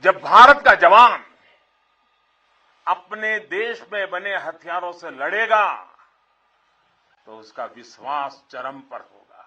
जब भारत का जवान अपने देश में बने हथियारों से लड़ेगा तो उसका विश्वास चरम पर होगा।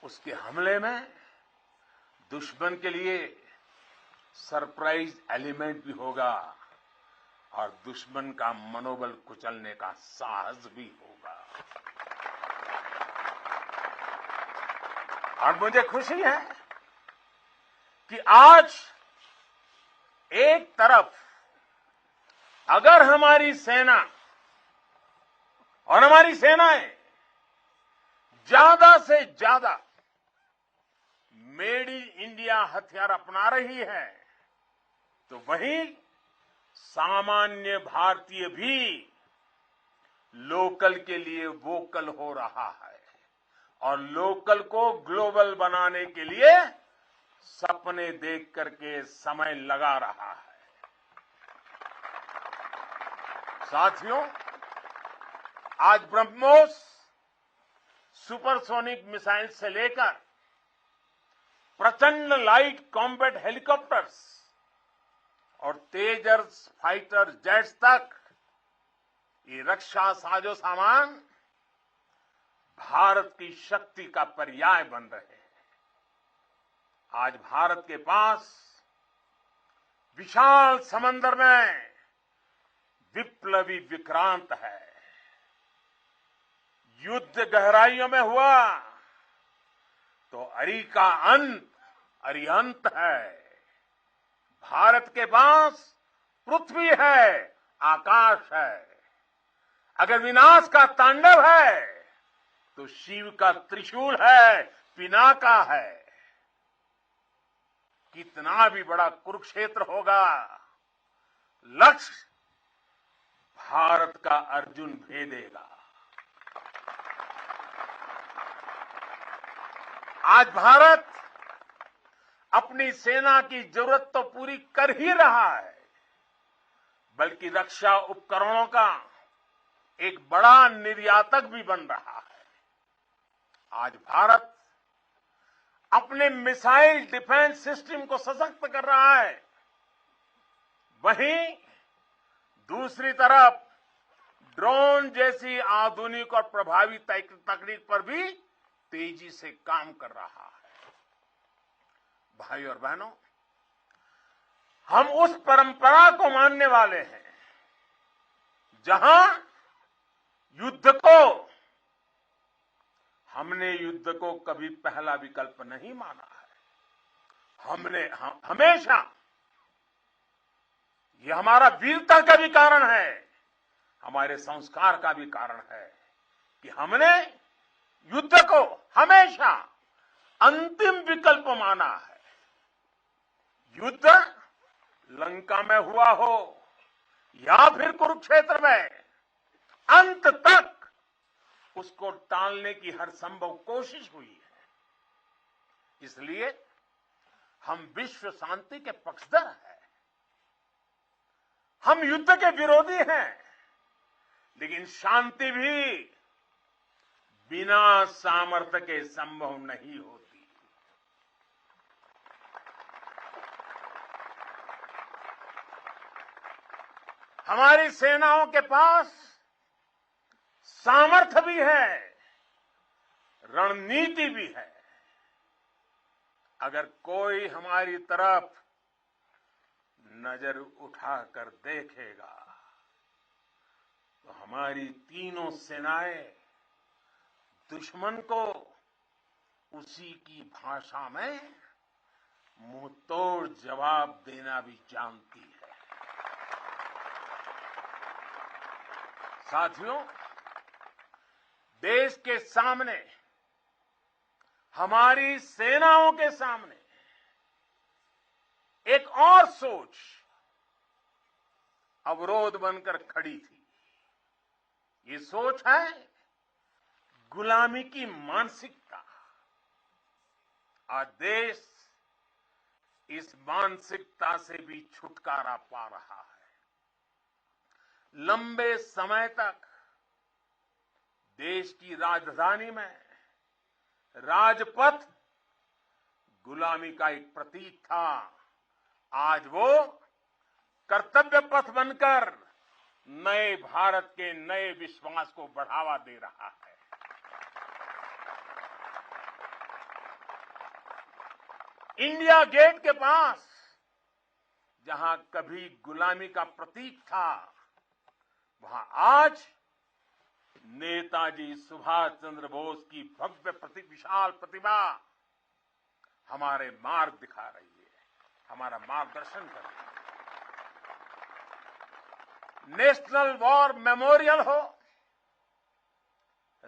उसके हमले में दुश्मन के लिए सरप्राइज एलिमेंट भी होगा और दुश्मन का मनोबल कुचलने का साहस भी होगा। और मुझे खुशी है कि आज एक तरफ अगर हमारी सेना और हमारी सेनाएं ज्यादा से ज्यादा मेड इन इंडिया हथियार अपना रही है तो वहीं सामान्य भारतीय भी लोकल के लिए वोकल हो रहा है और लोकल को ग्लोबल बनाने के लिए सपने देख करके समय लगा रहा है। साथियों, आज ब्रह्मोस सुपरसोनिक मिसाइल से लेकर प्रचंड लाइट कॉम्बैट हेलीकॉप्टर्स और तेजस फाइटर जेट्स तक ये रक्षा साजो सामान भारत की शक्ति का पर्याय बन रहे हैं। आज भारत के पास विशाल समंदर में विप्लवी विक्रांत है। युद्ध गहराइयों में हुआ तो अरिका अंत अरिहंत है। भारत के पास पृथ्वी है, आकाश है। अगर विनाश का तांडव है तो शिव का त्रिशूल है, पिनाका है। कितना भी बड़ा कुरुक्षेत्र होगा, लक्ष्य भारत का अर्जुन भेदेगा। आज भारत अपनी सेना की जरूरत तो पूरी कर ही रहा है, बल्कि रक्षा उपकरणों का एक बड़ा निर्यातक भी बन रहा है। आज भारत अपने मिसाइल डिफेंस सिस्टम को सशक्त कर रहा है, वहीं दूसरी तरफ ड्रोन जैसी आधुनिक और प्रभावी तकनीक पर भी तेजी से काम कर रहा है। भाई और बहनों, हम उस परंपरा को मानने वाले हैं जहां हमने युद्ध को कभी पहला विकल्प नहीं माना है। हमने हमेशा, यह हमारा वीरता का भी कारण है, हमारे संस्कार का भी कारण है कि हमने युद्ध को हमेशा अंतिम विकल्प माना है। युद्ध लंका में हुआ हो या फिर कुरुक्षेत्र में, अंत तक उसको टालने की हर संभव कोशिश हुई है। इसलिए हम विश्व शांति के पक्षधर हैं। हम युद्ध के विरोधी हैं, लेकिन शांति भी बिना सामर्थ्य के संभव नहीं होती। हमारी सेनाओं के पास सामर्थ्य भी है, रणनीति भी है। अगर कोई हमारी तरफ नजर उठाकर देखेगा तो हमारी तीनों सेनाएं दुश्मन को उसी की भाषा में मुंहतोड़ जवाब देना भी जानती है। साथियों, देश के सामने, हमारी सेनाओं के सामने एक और सोच अवरोध बनकर खड़ी थी। ये सोच है गुलामी की मानसिकता। आज देश इस मानसिकता से भी छुटकारा पा रहा है। लंबे समय तक देश की राजधानी में राजपथ गुलामी का एक प्रतीक था, आज वो कर्तव्य पथ बनकर नए भारत के नए विश्वास को बढ़ावा दे रहा है। इंडिया गेट के पास जहां कभी गुलामी का प्रतीक था, वहां आज नेताजी सुभाष चंद्र बोस की भव्य विशाल प्रतिमा हमारे मार्ग दिखा रही है, हमारा मार्गदर्शन कर रही है। नेशनल वॉर मेमोरियल हो,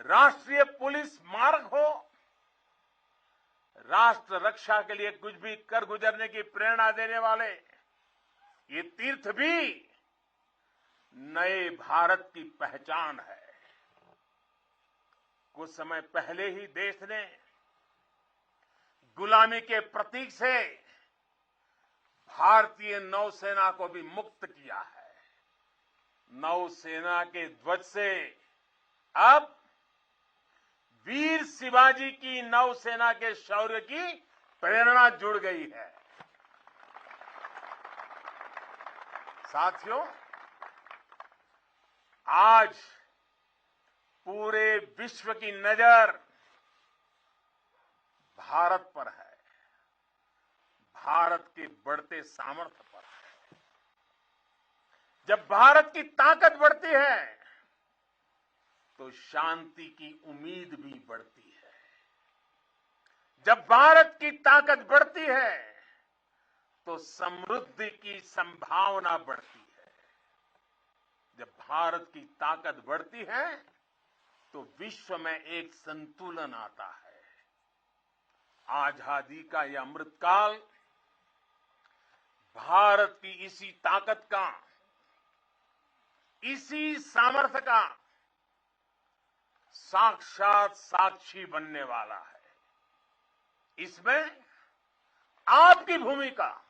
राष्ट्रीय पुलिस स्मारक हो, राष्ट्र रक्षा के लिए कुछ भी कर गुजरने की प्रेरणा देने वाले ये तीर्थ भी नए भारत की पहचान है। कुछ समय पहले ही देश ने गुलामी के प्रतीक से भारतीय नौसेना को भी मुक्त किया है। नौसेना के ध्वज से अब वीर शिवाजी की नौसेना के शौर्य की प्रेरणा जुड़ गई है। साथियों, आज पूरे विश्व की नजर भारत पर है, भारत के बढ़ते सामर्थ्य पर है। जब भारत की ताकत बढ़ती है तो शांति की उम्मीद भी बढ़ती है। जब भारत की ताकत बढ़ती है तो समृद्धि की संभावना बढ़ती है। जब भारत की ताकत बढ़ती है तो विश्व में एक संतुलन आता है। आजादी का यह अमृतकाल भारत की इसी ताकत का, इसी सामर्थ्य का साक्षात साक्षी बनने वाला है। इसमें आपकी भूमिका,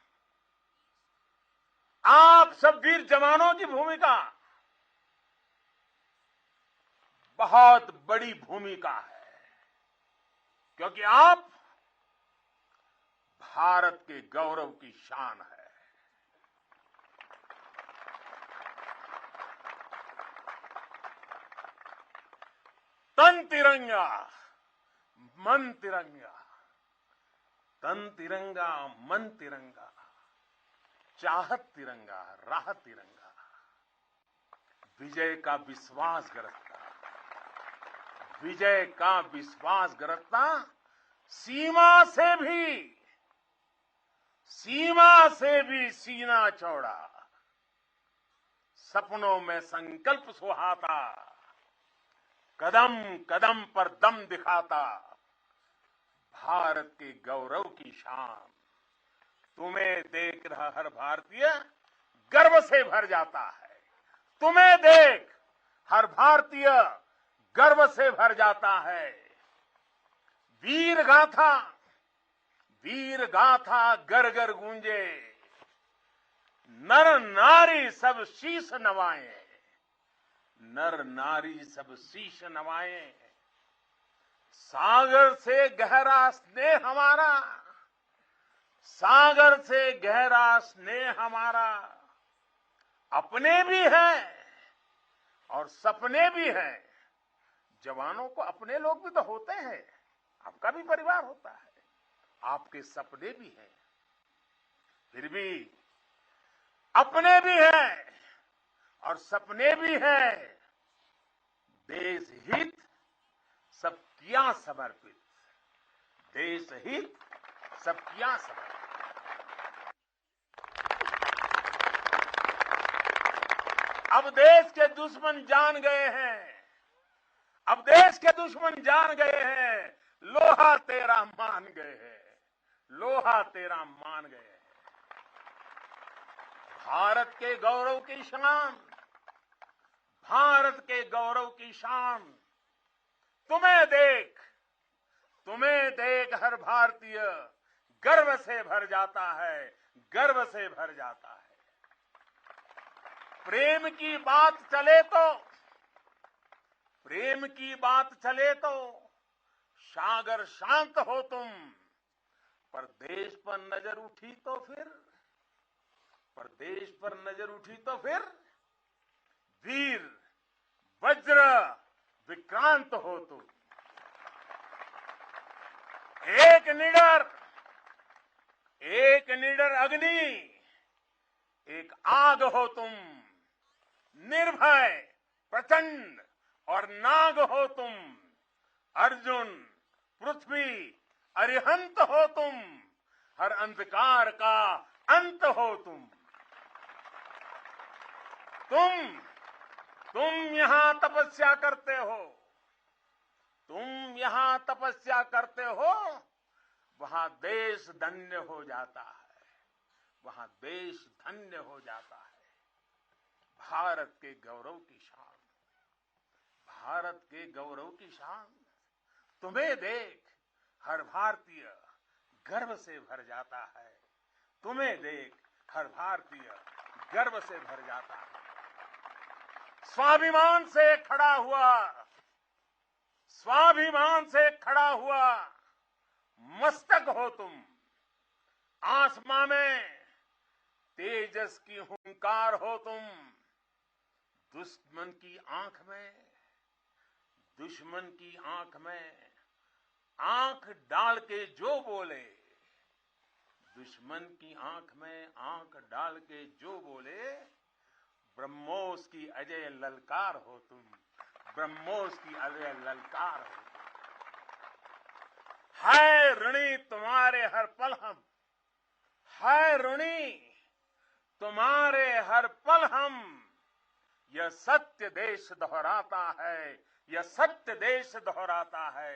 आप सब वीर जवानों की भूमिका बहुत बड़ी भूमिका है, क्योंकि आप भारत के गौरव की शान है। तन तिरंगा मन तिरंगा, तन तिरंगा मन तिरंगा, चाहत तिरंगा राह तिरंगा, विजय का विश्वास गरजता, विजय का विश्वास गरजता, सीमा से भी सीना चौड़ा, सपनों में संकल्प सुहाता, कदम कदम पर दम दिखाता, भारत के गौरव की शान। तुम्हें देख रहा हर भारतीय गर्व से भर जाता है। तुम्हें देख हर भारतीय गर्व से भर जाता है। वीर गाथा घर घर गूंजे, नर नारी सब शीश नवाएं, नर नारी सब शीश नवाएं। सागर से गहरा स्नेह हमारा, सागर से गहरा स्नेह हमारा, अपने भी हैं और सपने भी हैं। जवानों को अपने लोग भी तो होते हैं, आपका भी परिवार होता है, आपके सपने भी हैं, फिर भी अपने भी हैं और सपने भी हैं। देश हित सब किया समर्पित, देश हित सब किया समर्पित। अब देश के दुश्मन जान गए हैं, अब देश के दुश्मन जान गए हैं, लोहा तेरा मान गए हैं, लोहा तेरा मान गए हैं। भारत के गौरव की शान, भारत के गौरव की शान। तुम्हें देख हर भारतीय गर्व से भर जाता है, गर्व से भर जाता है। प्रेम की बात चले तो सागर शांत हो तुम, पर देश पर नजर उठी तो फिर पर देश पर नजर उठी तो फिर वीर वज्र विक्रांत हो तुम। एक निडर अग्नि, एक आग हो तुम। निर्भय, प्रचंड और नाग हो तुम। अर्जुन, पृथ्वी, अरिहंत हो तुम। हर अंधकार का अंत हो तुम। तुम यहां तपस्या करते हो। तुम यहां तपस्या करते हो, वहां देश धन्य हो जाता है। वहां देश धन्य हो जाता है। भारत के गौरव की शान, भारत के गौरव की शान। तुम्हें देख हर भारतीय गर्व से भर जाता है। तुम्हें देख हर भारतीय गर्व से भर जाता है। स्वाभिमान से खड़ा हुआ मस्तक हो तुम। आसमां में तेजस की हुंकार हो तुम। दुश्मन की आंख में आंख डाल के जो बोले, दुश्मन की आंख में आंख डाल के जो बोले, ब्रह्मोस की अजय ललकार हो तुम। ब्रह्मोस की अजय ललकार हो तुम। है ऋणी तुम्हारे हर पल हम, है ऋणी तुम्हारे हर पल हम। यह सत्य देश दोहराता है, यह सत्य देश दोहराता है।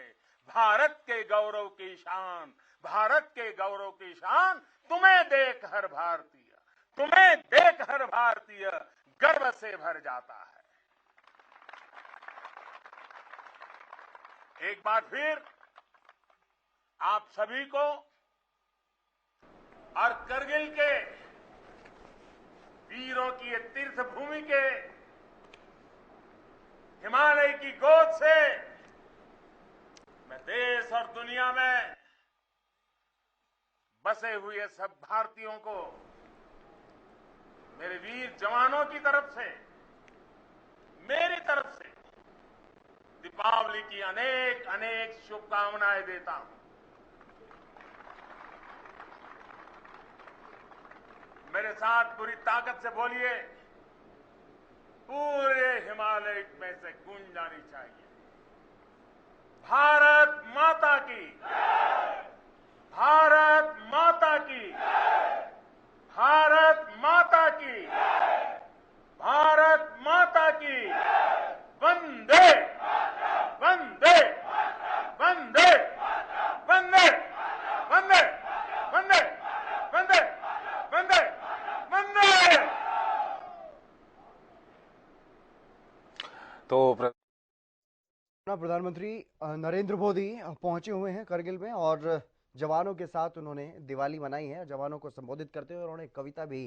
भारत के गौरव की शान, भारत के गौरव की शान। तुम्हें देख हर भारतीय, तुम्हें देख हर भारतीय गर्व से भर जाता है। एक बार फिर आप सभी को और करगिल के वीरों की ये तीर्थ भूमि के हिमालय की गोद से मैं देश और दुनिया में बसे हुए सब भारतीयों को, मेरे वीर जवानों की तरफ से, मेरी तरफ से दीपावली की अनेक अनेक शुभकामनाएं देता हूं। मेरे साथ पूरी ताकत से बोलिए, पूरे हिमालय में से गूंज जानी चाहिए, भारत माता की, भारत माता की, भारत माता की, भारत माता की। वंदे वंदे वंदे वंदे वंदे वंदे वंदे वंदे वंदे। तो प्रधानमंत्री नरेंद्र मोदी पहुंचे हुए हैं करगिल में और जवानों के साथ उन्होंने दिवाली मनाई है। जवानों को संबोधित करते हुए उन्होंने कविता भी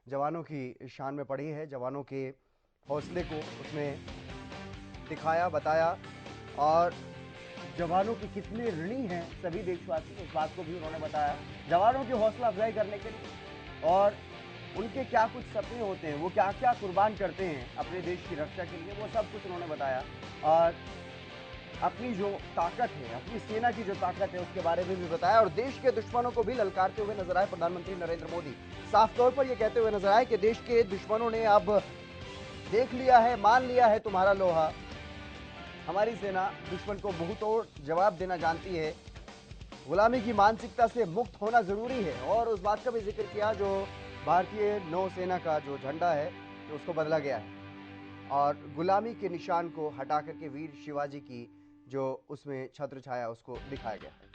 जवानों की शान में पढ़ी है, जवानों के हौसले को उसमें दिखाया, बताया और जवानों के कितने ऋणी हैं सभी देशवासी, इस बात को भी उन्होंने बताया। जवानों की हौसला अफजाई करने के लिए और उनके क्या कुछ सपने होते हैं, वो क्या क्या कुर्बान करते हैं अपने देश की रक्षा के लिए, वो सब कुछ उन्होंने बताया। और अपनी जो ताकत है, अपनी सेना की जो ताकत है, उसके बारे में भी बताया और देश के दुश्मनों को भी ललकारते हुए नजर आए प्रधानमंत्री नरेंद्र मोदी। साफ तौर पर यह कहते हुए नजर आए कि देश के दुश्मनों ने अब देख लिया है, मान लिया है तुम्हारा लोहा। हमारी सेना दुश्मन को मुंहतोड़ जवाब देना जानती है। गुलामी की मानसिकता से मुक्त होना जरूरी है और उस बात का भी जिक्र किया जो भारतीय नौसेना का जो झंडा है तो उसको बदला गया है और गुलामी के निशान को हटा करके वीर शिवाजी की जो उसमें छत्र छाया उसको दिखाया गया है।